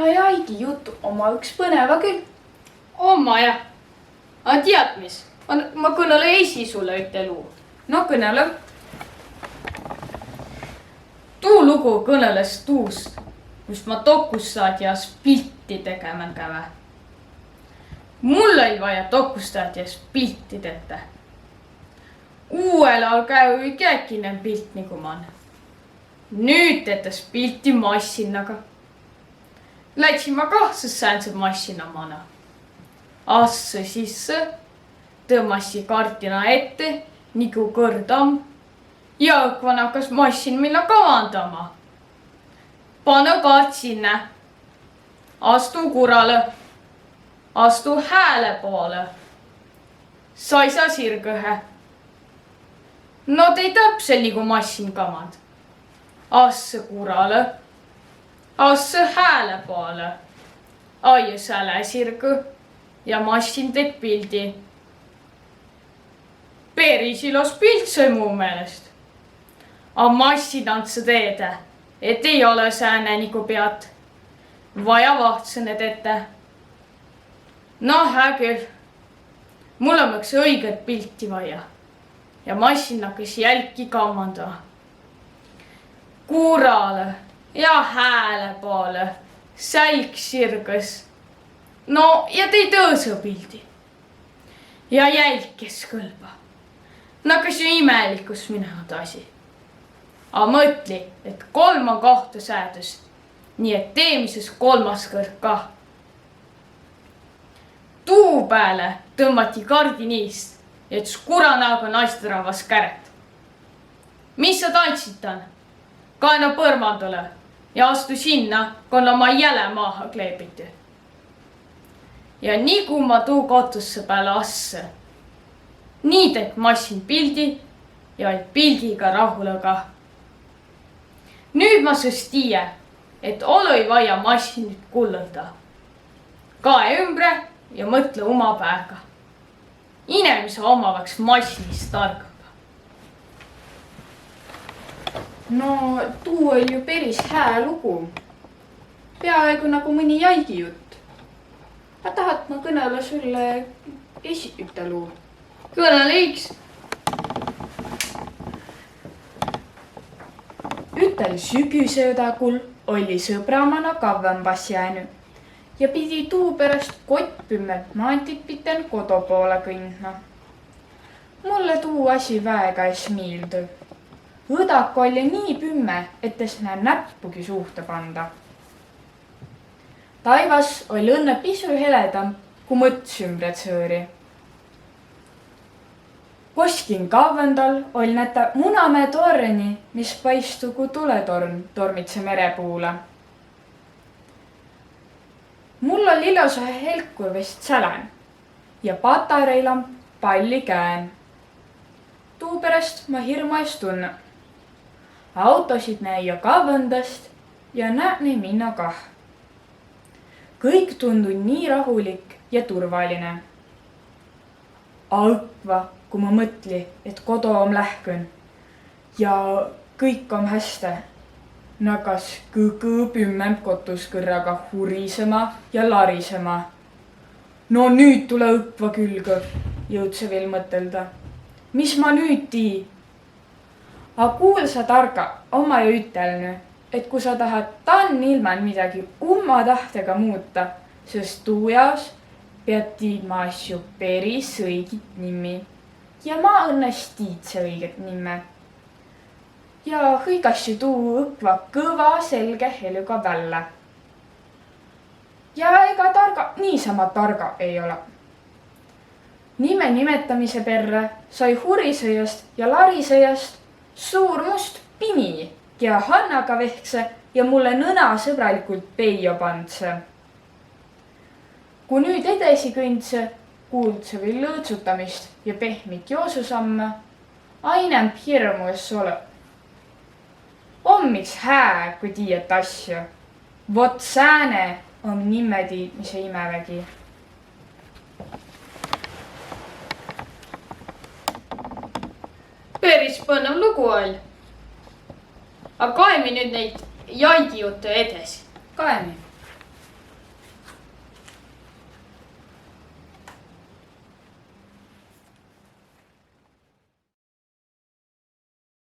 no jäigi juttu oma üks põneva küll. Oma jah. A tead mis? Ma kõnele esi sulle üte luu. No kõnele. Tuu lugu kõneles tuust, kus ma dokustaadias pilti tegemään käve. Mul oli vaja dokustaadias pilti tetä. Uuel all käy ikäkinen pilt nagu man. Nüüd tetäs pilti massinaga. Lätsin ma kahtsas säänsed massina mana. Asse sisse, tõmmassi kartina ette, nagu kõrdam. Ja õkvan hakkas massin minna kavandama. Pane kaart sinna. Astu kurale. Astu hääle poole. Saisa sirgõhe. No tei täpsel nagu massin kavand. Asse kurale. Asse hääle poole. Aie säle sirgõ. Ja massin teeb pildi. Peris ilos pilt sai muu meelest. A massin andse teede, et ei ole sääne nagu pead. Vaja vahtsõne tette. No hää küll. Mul on üks õiget pilti vaja. Ja massin hakkas jälki kavandama. Kurale ja hääle poole. Sälg sirgõs. No ja tei tõõsõ pildi. Ja jälkes kõlba. Nakkas ju imelikus minema tasi. A mõtli, et 3 on 2 säädust. Nii et teemises 3. kõrg kah. Tuu pääle tõmmati kardi niist, et skuranaaga naisterahvas käret. Mis sa tantsid tan? Kaena põrmandule ja astu sinna, konna ma jäle maaha kleepiti. Ja nii kui ma tuu kotusse pääle asse, nii teeb massin pildi ja vaid pildiga rahule kah. Nüüd ma sõs tiie, et oloi vaja massinit kullõlda. Kae ümbre ja mõtle oma pääga. Inemise omavaks massinist targab. No tuu oli ju peris hää lugu. Peaaegu nagu mõni jäigi jutt. A tahad ma kõnele sulle üte luu? Kõneliks. Ütel sügüsöödagul oli sõbramana kavvambas jäänyt ja pidi tuu pärast kottpümmelt maantit piten kodo poole kõndma. Mulle tuu asi väega es miildu. Õdak oli nii pümme, et es näe näppugi suhte panda. Taivas oli õnne pisu heledam, kui mõts ümbred sõõri. Koskin kavvendal oli näta Munamäe torni, mis paistu kui tuletorn tormitse merepuule. Mul oli ilosa helkur vist sälän ja patareilamp palli käen. Tuu pärast ma hirmu ees tunne. Autosid näe jo kavvendast ja näe ne minna kah. Kõik tundu nii rahulik ja turvaline. Alkva, kui ma mõtli, et kodo on lähkön ja kõik on häste. Nakas kõgõ pümmend kotuskõrraga hurisema ja larisema. No nüüd tule õkva külgõ, jõudse veel mõtelda. Mis ma nüüd tii? A kuulsa targa oma ju ütelnü, et kui sa tahad tann ilman midagi umma tahtega muuta, sest tuu jaos pead tiidma asju peris õigit nimi. Ja ma õnnest tiidse õiget nime. Ja hõigassi tuu õkva kõva selge helüga välle. Ja ega targa niisama targa ei ole. Nime nimetamise perre sai hurisõjast ja larisõjast suur must pini, ja Hannaga vehtse ja mulle nõna sõbralikult peio pandse. Kui nüüd edesi kõndse, kuuldse veel lõõtsutamist ja pehmit joosusamme, ainemp hirmu es ole. On miks hää, kui tiiet asju. Vot sääne on nimetiidmise imevägi. Peris põnev lugu oli. Aga kaemi nüüd neid jaigi jutte edesi. Kaemi.